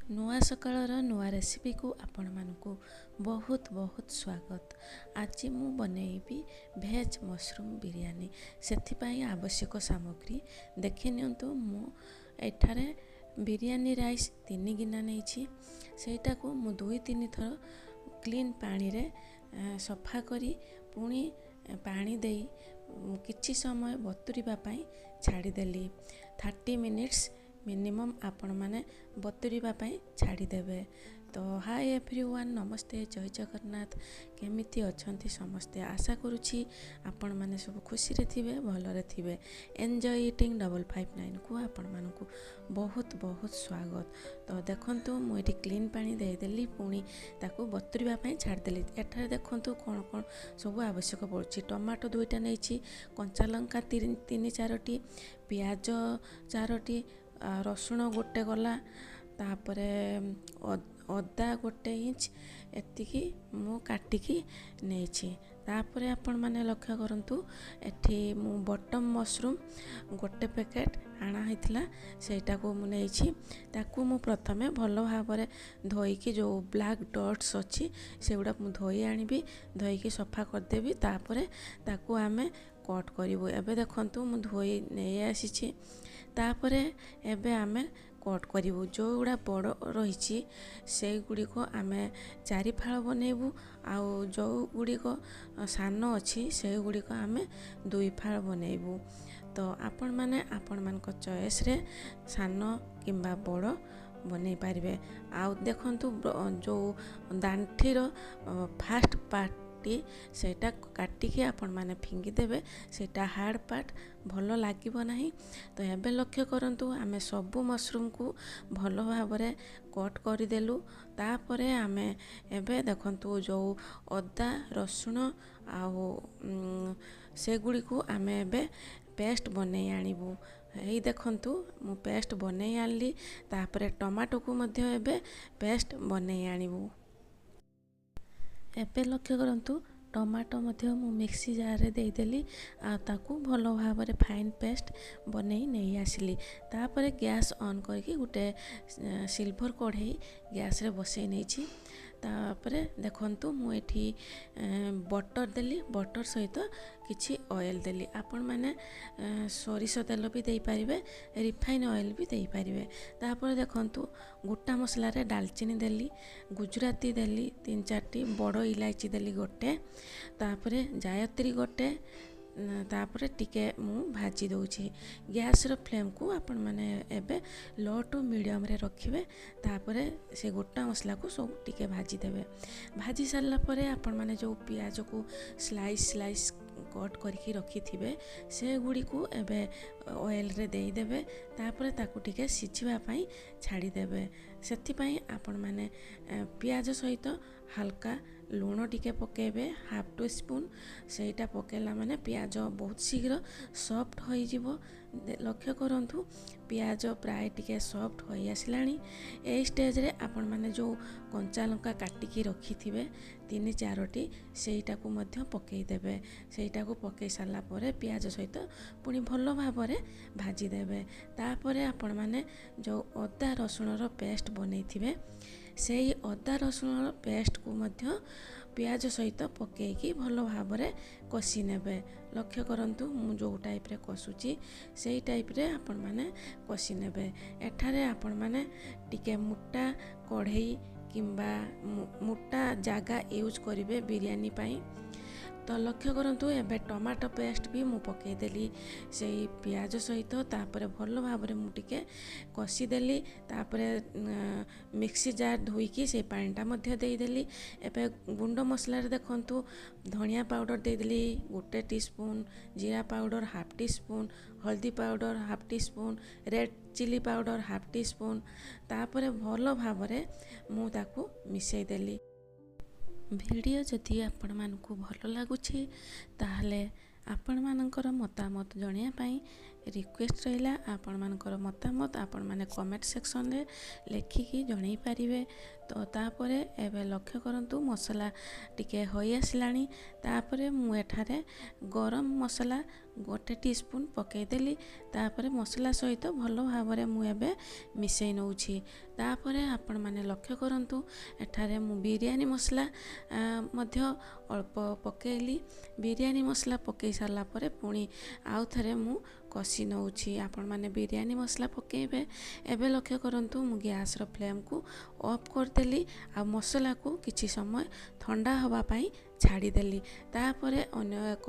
ନୂଆ ସକାଳର ନୂଆ ରେସିପିକୁ ଆପଣମାନଙ୍କୁ ବହୁତ ବହୁତ ସ୍ୱାଗତ। ଆଜି ମୁଁ ବନେଇବି ଭେଜ୍ ମସରୁମ୍ ବିରିୟାନୀ। ସେଥିପାଇଁ ଆବଶ୍ୟକ ସାମଗ୍ରୀ ଦେଖି ନିଅନ୍ତୁ। ମୁଁ ଏଠାରେ ବିରିୟାନୀ ରାଇସ୍ 3 ଗିନା ନେଇଛି। ସେଇଟାକୁ ମୁଁ 2-3 ଥର କ୍ଲିନ୍ ପାଣିରେ ସଫା କରି ପୁଣି ପାଣି ଦେଇ କିଛି ସମୟ ବତୁରିବା ପାଇଁ ଛାଡ଼ିଦେଲି। 30 ମିନିଟ୍ସ ମିନିମମ୍ ଆପଣମାନେ ବତୁରିବା ପାଇଁ ଛାଡ଼ିଦେବେ। ତ ହାଇ ଏଭ୍ରିୱାନ୍, ନମସ୍ତେ, ଜୟ ଜଗନ୍ନାଥ। କେମିତି ଅଛନ୍ତି ସମସ୍ତେ? ଆଶା କରୁଛି ଆପଣମାନେ ସବୁ ଖୁସିରେ ଥିବେ, ଭଲରେ ଥିବେ। ଏନ୍ଜୟ ଇଟିଂ 559କୁ ଆପଣମାନଙ୍କୁ ବହୁତ ବହୁତ ସ୍ୱାଗତ। ତ ଦେଖନ୍ତୁ, ମୁଁ ଏଠି କ୍ଲିନ୍ ପାଣି ଦେଇଦେଲି, ପୁଣି ତାକୁ ବତୁରିବା ପାଇଁ ଛାଡ଼ିଦେଲି। ଏଠାରେ ଦେଖନ୍ତୁ କ'ଣ କ'ଣ ସବୁ ଆବଶ୍ୟକ ପଡ଼ୁଛି। ଟମାଟୋ 2ଟା ନେଇଛି, କଞ୍ଚା ଲଙ୍କା 3-4ଟି, ପିଆଜ 4ଟି, ରସୁଣ 1 ଗଲା, ତାପରେ ଅଦା 1 ଇଞ୍ଚ, ଏତିକି ମୁଁ କାଟିକି ନେଇଛି। ତାପରେ ଆପଣମାନେ ଲକ୍ଷ୍ୟ କରନ୍ତୁ, ଏଠି ମୁଁ ବଟମ୍ ମସରୁମ୍ 1 ପ୍ୟାକେଟ୍ ଆଣା ହେଇଥିଲା, ସେଇଟାକୁ ମୁଁ ନେଇଛି। ତାକୁ ମୁଁ ପ୍ରଥମେ ଭଲ ଭାବରେ ଧୋଇକି ଯେଉଁ ବ୍ଲାକ୍ ଡଟ୍ସ ଅଛି ସେଗୁଡ଼ା ମୁଁ ଧୋଇ ଆଣିବି, ଧୋଇକି ସଫା କରିଦେବି। ତାପରେ ତାକୁ ଆମେ କଟ୍ କରିବୁ। ଏବେ ଦେଖନ୍ତୁ, ମୁଁ ଧୋଇ ନେଇ ଆସିଛି। ତାପରେ ଏବେ ଆମେ କଟ୍ କରିବୁ। ଯେଉଁଗୁଡ଼ା ବଡ଼ ରହିଛି ସେଇଗୁଡ଼ିକ ଆମେ 4 ଫାଳ ବନେଇବୁ, ଆଉ ଯେଉଁଗୁଡ଼ିକ ସାନ ଅଛି ସେଇଗୁଡ଼ିକ ଆମେ 2 ଫାଳ ବନେଇବୁ। ତ ଆପଣମାନେ ଆପଣମାନଙ୍କ ଚଏସ୍ରେ ସାନ କିମ୍ବା ବଡ଼ ବନେଇ ପାରିବେ। ଆଉ ଦେଖନ୍ତୁ, ଯେଉଁ ଦାଣ୍ଠିର ଫାଷ୍ଟ ପାର୍ଟଟି ସେଇଟା କାଟିକି ଆପଣମାନେ ଫିଙ୍ଗିଦେବେ। ସେଇଟା ହାର୍ଡ଼ ପାର୍ଟ, ଭଲ ଲାଗିବ ନାହିଁ। ତ ଏବେ ଲକ୍ଷ୍ୟ କରନ୍ତୁ, ଆମେ ସବୁ ମସରୁମ୍କୁ ଭଲ ଭାବରେ କଟ୍ କରିଦେଲୁ। ତାପରେ ଆମେ ଏବେ ଦେଖନ୍ତୁ, ଯେଉଁ ଅଦା ରସୁଣ ଆଉ ସେଗୁଡ଼ିକୁ ଆମେ ଏବେ ପେଷ୍ଟ ବନେଇ ଆଣିବୁ। ଏଇ ଦେଖନ୍ତୁ, ମୁଁ ପେଷ୍ଟ ବନେଇ ଆଣିଲି। ତାପରେ ଟମାଟୋକୁ ମଧ୍ୟ ଏବେ ପେଷ୍ଟ ବନେଇ ଆଣିବୁ। ଏବେ ଲକ୍ଷ୍ୟ କରନ୍ତୁ, ଟମାଟୋ ମଧ୍ୟ ମୁଁ ମିକ୍ସି ଜାର୍ରେ ଦେଇଦେଲି, ଆଉ ତାକୁ ଭଲ ଭାବରେ ଫାଇନ୍ ପେଷ୍ଟ ବନେଇ ନେଇ ଆସିଲି। ତାପରେ ଗ୍ୟାସ୍ ଅନ୍ କରିକି ଗୋଟେ ସିଲଭର କଢ଼େଇ ଗ୍ୟାସ୍ରେ ବସେଇ ନେଇଛି। ତାପରେ ଦେଖନ୍ତୁ, ମୁଁ ଏଠି ବଟର୍ ଦେଲି, ବଟର୍ ସହିତ କିଛି ଅଏଲ୍ ଦେଲି। ଆପଣମାନେ ସୋରିଷ ତେଲ ବି ଦେଇପାରିବେ, ରିଫାଇନ୍ ଅଏଲ୍ ବି ଦେଇପାରିବେ। ତାପରେ ଦେଖନ୍ତୁ, ଗୋଟା ମସଲାରେ ଡାଲଚିନି ଦେଲି, ଗୁଜୁରାତି ଦେଲି 3-4ଟି, ବଡ଼ ଇଲାଇଚି ଦେଲି 1, ତାପରେ ଜାୟତ୍ରୀ 1, ତାପରେ ଟିକେ ମୁଁ ଭାଜି ଦେଉଛି। ଗ୍ୟାସ୍ର ଫ୍ଲେମ୍କୁ ଆପଣମାନେ ଏବେ ଲୋ ଟୁ ମିଡ଼ିୟମ୍ରେ ରଖିବେ। ତାପରେ ସେ ଗୋଟା ମସଲାକୁ ସବୁ ଟିକେ ଭାଜିଦେବେ। ଭାଜି ସାରିଲା ପରେ ଆପଣମାନେ ଯେଉଁ ପିଆଜକୁ ସ୍ଲାଇସ୍ କଟ୍ କରିକି ରଖିଥିବେ ସେଗୁଡ଼ିକୁ ଏବେ ଅଏଲ୍ରେ ଦେଇଦେବେ। ତାପରେ ତାକୁ ଟିକେ ସିଝିବା ପାଇଁ ଛାଡ଼ିଦେବେ। ସେଥିପାଇଁ ଆପଣମାନେ ପିଆଜ ସହିତ ହାଲକା ଲୁଣ ଟିକେ ପକାଇବେ, 1/2 ଟିସ୍ପୁନ୍। ସେଇଟା ପକାଇଲା ମାନେ ପିଆଜ ବହୁତ ଶୀଘ୍ର ସଫ୍ଟ ହୋଇଯିବ। ଲକ୍ଷ୍ୟ କରନ୍ତୁ, ପିଆଜ ପ୍ରାୟ ଟିକେ ସଫ୍ଟ ହୋଇ ଆସିଲାଣି। ଏହି ଷ୍ଟେଜ୍ରେ ଆପଣମାନେ ଯେଉଁ କଞ୍ଚା ଲଙ୍କା କାଟିକି ରଖିଥିବେ 3-4ଟି, ସେଇଟାକୁ ମଧ୍ୟ ପକାଇଦେବେ। ସେଇଟାକୁ ପକାଇ ସାରିଲା ପରେ ପିଆଜ ସହିତ ପୁଣି ଭଲ ଭାବରେ ଭାଜିଦେବେ। ତାପରେ ଆପଣମାନେ ଯେଉଁ ଅଦା ରସୁଣର ପେଷ୍ଟ ବନେଇଥିବେ ସେଇ ଅଦା ରସୁଣର ପେଷ୍ଟକୁ ମଧ୍ୟ ପିଆଜ ସହିତ ପକାଇକି ଭଲ ଭାବରେ କଷି ନେବେ। ଲକ୍ଷ୍ୟ କରନ୍ତୁ, ମୁଁ ଯେଉଁ ଟାଇପ୍ରେ କଷୁଛି ସେଇ ଟାଇପ୍ରେ ଆପଣମାନେ କଷି ନେବେ। ଏଠାରେ ଆପଣମାନେ ଟିକେ ମୋଟା କଢ଼େଇ କିମ୍ବା ମୋଟା ଜାଗା ୟୁଜ୍ କରିବେ ବିରିୟାନୀ ପାଇଁ। ତ ଲକ୍ଷ୍ୟ କରନ୍ତୁ, ଏବେ ଟମାଟୋ ପେଷ୍ଟ ବି ମୁଁ ପକାଇଦେଲି ସେଇ ପିଆଜ ସହିତ। ତାପରେ ଭଲ ଭାବରେ ମୁଁ ଟିକେ କଷିଦେଲି। ତାପରେ ମିକ୍ସି ଜାର୍ ଧୋଇକି ସେଇ ପାଣିଟା ମଧ୍ୟ ଦେଇଦେଲି। ଏବେ ଗୁଣ୍ଡ ମସଲାରେ ଦେଖନ୍ତୁ, ଧନିଆ ପାଉଡ଼ର ଦେଇଦେଲି 1 ଟିସ୍ପୁନ୍, ଜିରା ପାଉଡ଼ର 1/2 ଟିସ୍ପୁନ୍, ହଳଦୀ powder 1/2 teaspoon, red chilli powder 1/2 teaspoon. ତାପରେ ଭଲ ଭାବରେ ମୁଁ ତାକୁ ମିଶାଇ ଦେଲି। ଭିଡ଼ିଓ ଯଦି ଆପଣମାନଙ୍କୁ ଭଲ ଲାଗୁଛି ତାହେଲେ ଆପଣମାନଙ୍କର ମତାମତ ଜଣାଇବା ପାଇଁ ରିକ୍ୱେଷ୍ଟ ରହିଲା। ଆପଣମାନଙ୍କର ମତାମତ ଆପଣମାନେ କମେଣ୍ଟ ସେକ୍ସନରେ ଲେଖିକି ଜଣାଇ ପାରିବେ। ତ ତାପରେ ଏବେ ଲକ୍ଷ୍ୟ କରନ୍ତୁ, ମସଲା ଟିକେ ହୋଇ ଆସିଲାଣି। ତାପରେ ମୁଁ ଏଠାରେ ଗରମ ମସଲା ଗୋଟେ टीस्पून पकईदेली तापर मसला सहित भल भाव मु एबे मिसई नौछि। तापर आपण माने लक्ष्य करंतु एठारे मु बिरयानी मसला मध्य अल्प पकेइली। बिरयानी मसला पकई सारला परे पुणी आउ थरे मु कषि नौछि। आपण माने बिरयानी मसला पकेइबे। एबे लक्ष्य करंतु मु गैस रो फ्लेम को ऑफ कर देली आ मसला को किछि समय ठंडा हवा पई छाड़ी देली। तापरे अन्य एक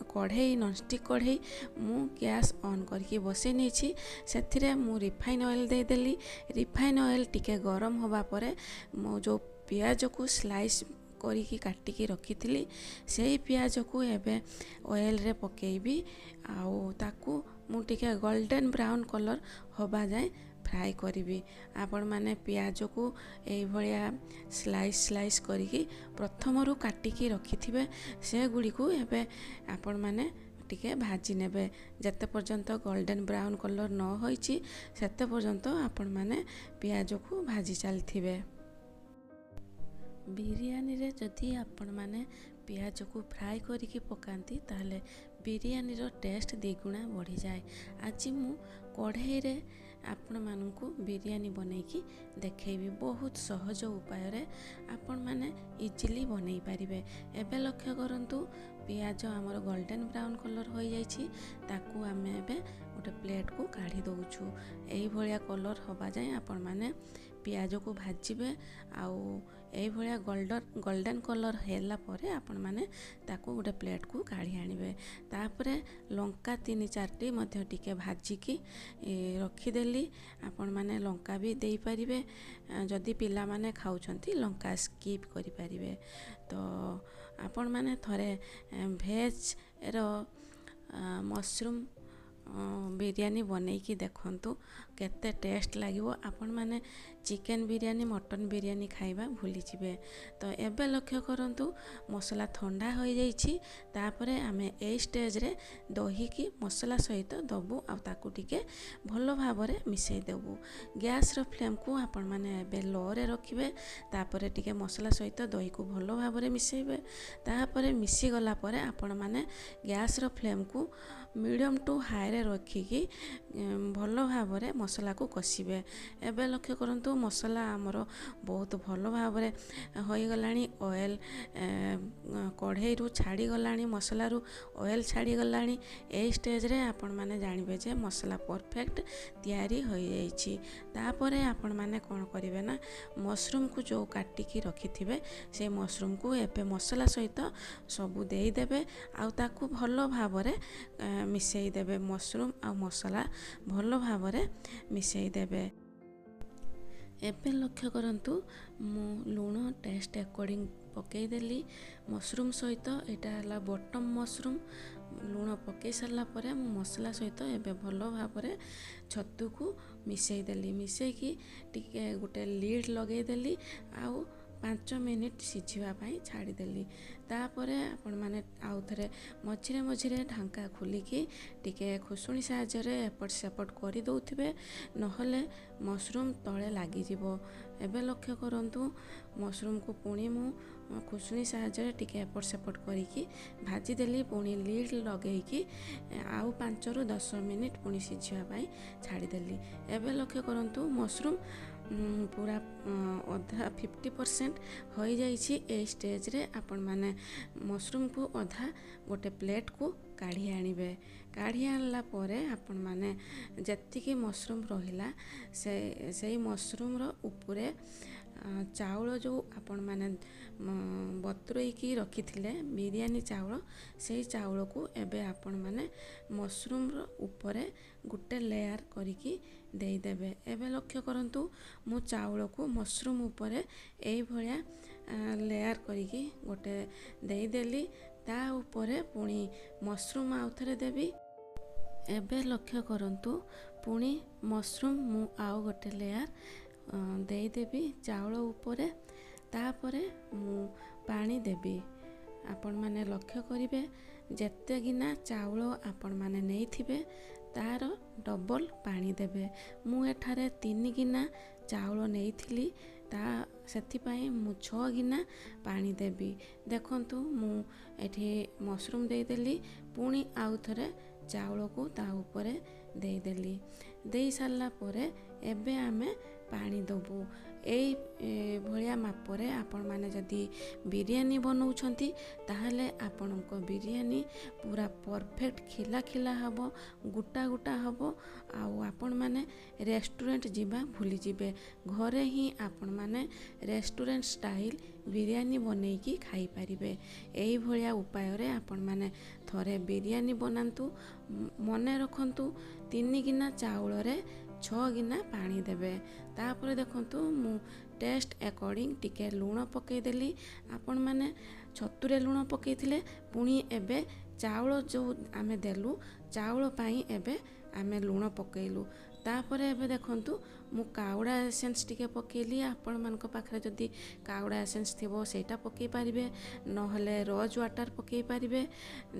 कढ़ई नॉनस्टिक कढ़ई मु गैस ऑन करके बसई नहीं। से मु रिफाइन ऑयल दे देली। रिफाइन ऑयल टिके गरम हवा परे मु जो पियाज को स्लाइस करिकी काटिकी रखी थी से पियाज को एबे ऑयल रे पकेबी आउ ताकू मु टिके गोल्डन ब्राउन कलर हवा जाए फ्राए करी। आपण माने पियाज को एई भलिया स्लाइस स्लाइस करिकी प्रथमरु काटिकी रखी थिबे से गुडी को एबे आपण माने टिके भाजी नेबे। जते पर्यंत गोल्डन ब्राउन कलर न होईची सेते पर्यंत आपण माने पियाज को भाजी चलथिबे। बिरयानी रे जदि आपण माने पियाज को फ्राए करिकी पकांती ताले बिरयानी रो टेस्ट द्विगुणा बढ़ी जाए। आज मु कढ़ई रे आपण मानकु बिरयानी बनैकी देखैबी। बहुत सहज उपाय रे आपण माने इजीली बनै पारिबे। एबे लक्ष्य करंतु पियाज हमर गोल्डन ब्राउन कलर हो जाइछि ताकू आमे एबे गोटे प्लेट को काढ़ी दउछु। एई भलिया कलर हवा जाए आपण माने पियाज को भाजिबे आउ एई भलिया गोल्डन कलर हैला परे आपण माने ताकू गोटे प्लेट को काढ़ी आनिबे। तापरे लंका 3-4टी मध्य टिके भाजिकी रखीदेली। आपण माने लंका भी देई पारिबे। जदि पिला माने खाउछंती लंका स्किप करि पारिबे। तो आपण माने थरे भेज रो मशरूम बिरयानी बनैकी देखंतु केते टेस्ट लागिवो। आपण माने चिकन बिरयानी मटन बिरयानी खाइबा भूली जिवे। तो एबे लक्ष्य करंतु मसला ठंडा हो जाइछि। तापरे आमे ए स्टेज रे दही की मसला सहित दबु आ ताकू टिके भलो भाबरे मिसई देबु। गैस रो फ्लेम को आपण माने एबे लो रे रखिबे। तापरे टिके मसला सहित दही को भलो भाबरे मिसईबे। तापरे मिसी गला परे आपण माने गैस रो फ्लेम को मीडियम टू हाई रे रखिकी भलो भाबरे मसला को कषिबे। एबे लक्ष्य करंतु मसला आमर बहुत भलो भाबरे होई गलानी। ऑयल कढ़ई रु छाड़ी गलानी, मसला रु ऑयल छाड़ी गलानी। ए स्टेज रे आपण माने जानिबे जे मसला परफेक्ट तैयारी होई जाइछि। तापरे आपण माने कोन करिवे ना मशरूम को जो काटिकी रखिथिबे से मशरूम को एबे मसला सहित सबु देई देबे आ ताकू भलो भाबरे मिसई देबे। मशरूम आ मसला भलो भाबरे मिसई देबे। एबे लक्ष्य करंतु मु लूण टेस्ट अकॉर्डिंग पकई देली। मशरूम सहित एटा हला बटम मशरूम लूण पकई सारला परे मु मसला सहित एबे भलो भाबरे छतु को मिसई देली। मिसई की टिके गुटे लीड लगई देली आउ 5 मिनिट सिझिबा पई छाड़ी देली। तापरे आपण माने आउ थरे मझिरे मझिरे ढांका खोलिकी टिके खुसुणी साहाଯ୍ୟ रे एपट सेपट करि दउथिबे नहले मशरूम तळे लागि जिवो। एबे लक्ष्य करंतु मशरूम को पुणी मु खुसुणी साहाଯ୍ୟ रे टिके एपट सेपट करिकी भाजी देली। पुणी लीड लगेइकी आउ 5 रु 10 मिनिट पुणी सिझिबा पई छाड़ी देली। एबे लक्ष्य करंतु मशरूम पूरा अधा 50% हो जाइछि। ए स्टेज रे आपण माने मशरूम को अधा गोटे प्लेट को काढ़ी आनिबे। काढ़ी आनला परे आपण माने जत्तिकी मशरूम रहिला से मशरूम रो ऊपरे चाउल जो आपण माने बतुरैकी रखिथिले बिरयानी चाउल से चाउल को एबे आपण माने मशरूम रो ऊपरे गुटे लेयर करिकी देई देबे। एबे लक्ष्य करंतु मु चाउल को मशरूम ऊपरे एई भलिया लेयर करिकी गोटे देई देली। ता ऊपरे पुणी मशरूम आउथरे देबी। एबे लक्ष्य करंतु पुणी मशरूम मु आउ गोटे लेयर देई देबी चाउल ऊपरे। तापरे मु पानी देबी। आपण माने लक्ष्य करिवे जेते गिना चाउल आपण माने नेइथिबे तार डबल पानी देबे। मु एठारे 3 गिना चाउल नेइथिली ତା ସେଥିପାଇଁ ମୁଁ 6 ଗିନା ପାଣି ଦେବି। ଦେଖନ୍ତୁ ମୁଁ ଏଠି ମସରୁମ୍ ଦେଇଦେଲି, ପୁଣି ଆଉ ଥରେ ଚାଉଳକୁ ତା ଉପରେ ଦେଇଦେଲି। ଦେଇ ସାରିଲା ପରେ ଏବେ ଆମେ ପାଣି ଦେବୁ। ଏଇ ଭଳିଆ ମାପରେ ଆପଣମାନେ ଯଦି ବିରିୟାନୀ ବନାଉଛନ୍ତି ତାହେଲେ ଆପଣଙ୍କ ବିରିୟାନୀ ପୁରା ପରଫେକ୍ଟ ଖିଲା ଖିଲା ହେବ, ଗୋଟା ଗୋଟା ହେବ। ଆଉ ଆପଣମାନେ ରେଷ୍ଟୁରାଣ୍ଟ ଯିବା ଭୁଲିଯିବେ। ଘରେ ହିଁ ଆପଣମାନେ ରେଷ୍ଟୁରାଣ୍ଟ ଷ୍ଟାଇଲ୍ ବିରିୟାନୀ ବନେଇକି ଖାଇପାରିବେ। ଏଇଭଳିଆ ଉପାୟରେ ଆପଣମାନେ ଥରେ ବିରିୟାନୀ ବନାନ୍ତୁ। ମନେ ରଖନ୍ତୁ 3 ଗିନା ଚାଉଳରେ 6 ଗିନା ପାଣି ଦେବେ। ତାପରେ ଦେଖନ୍ତୁ ମୁଁ ଟେଷ୍ଟ ଆକର୍ଡ଼ିଂ ଟିକେ ଲୁଣ ପକାଇଦେଲି। ଆପଣମାନେ ଛତୁରେ ଲୁଣ ପକାଇଥିଲେ, ପୁଣି ଏବେ ଚାଉଳ ଯେଉଁ ଆମେ ଦେଲୁ ଚାଉଳ ପାଇଁ ଏବେ ଆମେ ଲୁଣ ପକାଇଲୁ। ତାପରେ ଏବେ ଦେଖନ୍ତୁ ମୁଁ କାଉଡ଼ା ଏସେନ୍ସ ଟିକେ ପକାଇଲି। ଆପଣମାନଙ୍କ ପାଖରେ ଯଦି କାଉଡ଼ା ଏସେନ୍ସ ଥିବ ସେଇଟା ପକାଇ ପାରିବେ, ନହେଲେ ରୋଜ୍ ୱାଟର୍ ପକାଇ ପାରିବେ।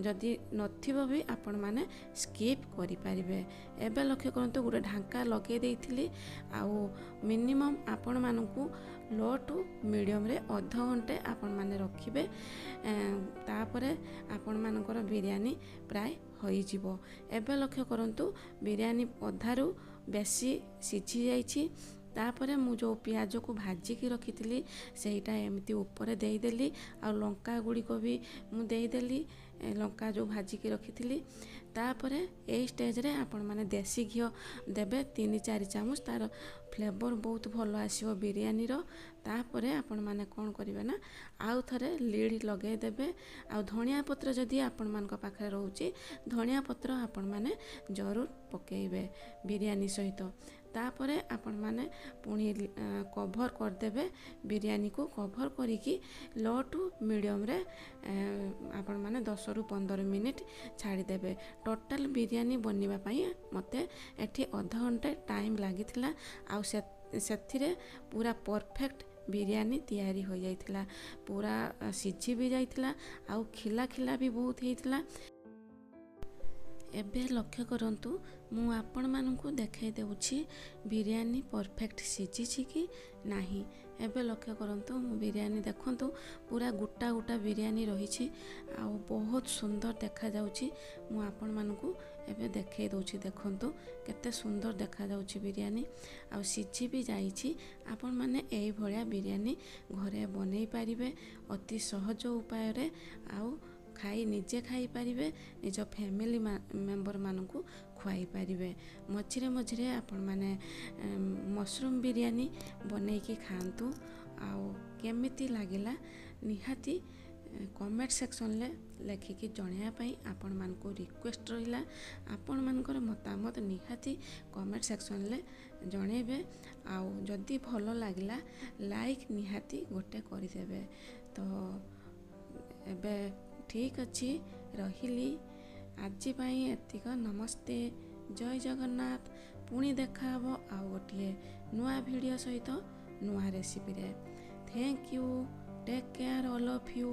ଯଦି ନଥିବ ବି ଆପଣମାନେ ସ୍କିପ୍ କରିପାରିବେ। ଏବେ ଲକ୍ଷ୍ୟ କରନ୍ତୁ ଗୋଟେ ଢାଙ୍କା ଲଗାଇ ଦେଇଥିଲି। ଆଉ ମିନିମମ୍ ଆପଣମାନଙ୍କୁ ଲୋ ଟୁ ମିଡ଼ିୟମ୍ରେ ଅଧଘଣ୍ଟେ ଆପଣମାନେ ରଖିବେ। ତାପରେ ଆପଣମାନଙ୍କର ବିରିୟାନୀ ପ୍ରାୟ ହୋଇଯିବ। ଏବେ ଲକ୍ଷ୍ୟ କରନ୍ତୁ ବିରିୟାନୀ ଅଧାରୁ ବେଶୀ ସିଝି ଯାଇଛି। ତାପରେ ମୁଁ ଯେଉଁ ପିଆଜକୁ ଭାଜିକି ରଖିଥିଲି ସେଇଟା ଏମିତି ଉପରେ ଦେଇଦେଲି। ଆଉ ଲଙ୍କା ଗୁଡ଼ିକ ବି ମୁଁ ଦେଇଦେଲି, ଲଙ୍କା ଯେଉଁ ଭାଜିକି ରଖିଥିଲି। ତାପରେ ଏଇ ଷ୍ଟେଜ୍ରେ ଆପଣମାନେ ଦେଶୀ ଘିଅ ଦେବେ 3-4 ଚାମଚ, ତା'ର ଫ୍ଲେଭର୍ ବହୁତ ଭଲ ଆସିବ ବିରିୟାନୀର। ତାପରେ ଆପଣମାନେ କ'ଣ କରିବେ ନା ଆଉ ଥରେ ଲିଡ୍ ଲଗାଇ ଦେବେ। ଆଉ ଧଣିଆ ପତ୍ର ଯଦି ଆପଣମାନଙ୍କ ପାଖରେ ରହୁଛି, ଧଣିଆ ପତ୍ର ଆପଣମାନେ ଜରୁର ପକାଇବେ ବିରିୟାନୀ ସହିତ। ତାପରେ ଆପଣମାନେ ପୁଣି କଭର୍ କରିଦେବେ। ବିରିୟାନୀକୁ କଭର୍ କରିକି ଲୋ ଟୁ ମିଡ଼ିୟମ୍ରେ ଆପଣମାନେ 10ରୁ 15 ମିନିଟ୍ ଛାଡ଼ିଦେବେ। ଟୋଟାଲ୍ ବିରିୟାନୀ ବନିବା ପାଇଁ ମୋତେ ଏଠି ଅଧଘଣ୍ଟେ ଟାଇମ୍ ଲାଗିଥିଲା। ଆଉ ସେଥିରେ ପୁରା ପରଫେକ୍ଟ ବିରିୟାନୀ ତିଆରି ହୋଇଯାଇଥିଲା। ପୁରା ସିଝି ବି ଯାଇଥିଲା, ଆଉ ଖିଲା ଖିଲା ବି ବହୁତ ହେଇଥିଲା। ଏବେ ଲକ୍ଷ୍ୟ କରନ୍ତୁ ମୁଁ ଆପଣମାନଙ୍କୁ ଦେଖାଇ ଦେଉଛି ବିରିୟାନୀ ପରଫେକ୍ଟ ସିଝିଛି କି ନାହିଁ। ଏବେ ଲକ୍ଷ୍ୟ କରନ୍ତୁ ମୁଁ ବିରିୟାନୀ ଦେଖନ୍ତୁ ପୁରା ଗୋଟା ଗୋଟା ବିରିୟାନୀ ରହିଛି, ଆଉ ବହୁତ ସୁନ୍ଦର ଦେଖାଯାଉଛି। ମୁଁ ଆପଣମାନଙ୍କୁ ଏବେ ଦେଖାଇ ଦେଉଛି। ଦେଖନ୍ତୁ କେତେ ସୁନ୍ଦର ଦେଖାଯାଉଛି ବିରିୟାନୀ, ଆଉ ସିଝି ବି ଯାଇଛି। ଆପଣମାନେ ଏଇଭଳିଆ ବିରିୟାନୀ ଘରେ ବନେଇ ପାରିବେ ଅତି ସହଜ ଉପାୟରେ। ଆଉ ନିଜେ ଖାଇପାରିବେ, ନିଜ ଫ୍ୟାମିଲି ମେମ୍ବରମାନଙ୍କୁ ଖୁଆଇ ପାରିବେ। ମଝିରେ ମଝିରେ ଆପଣମାନେ ମସରୁମ୍ ବିରିୟାନୀ ବନେଇକି ଖାଆନ୍ତୁ। ଆଉ କେମିତି ଲାଗିଲା ନିହାତି କମେଣ୍ଟ ସେକ୍ସନରେ ଲେଖିକି ଜଣାଇବା ପାଇଁ ଆପଣମାନଙ୍କୁ ରିକ୍ୱେଷ୍ଟ ରହିଲା। ଆପଣମାନଙ୍କର ମତାମତ ନିହାତି କମେଣ୍ଟ ସେକ୍ସନରେ ଜଣାଇବେ। ଆଉ ଯଦି ଭଲ ଲାଗିଲା ଲାଇକ୍ ନିହାତି ଗୋଟେ କରିଦେବେ। ତ ଏବେ ଠିକ୍ ଅଛି, ରହିଲି। ଆଜି ପାଇଁ ଏତିକ। ନମସ୍ତେ, ଜୟ ଜଗନ୍ନାଥ। ପୁଣି ଦେଖା ହେବ ଆଉ ଗୋଟିଏ ନୂଆ ଭିଡ଼ିଓ ସହିତ, ନୂଆ ରେସିପିରେ। Thank you, take care all of you.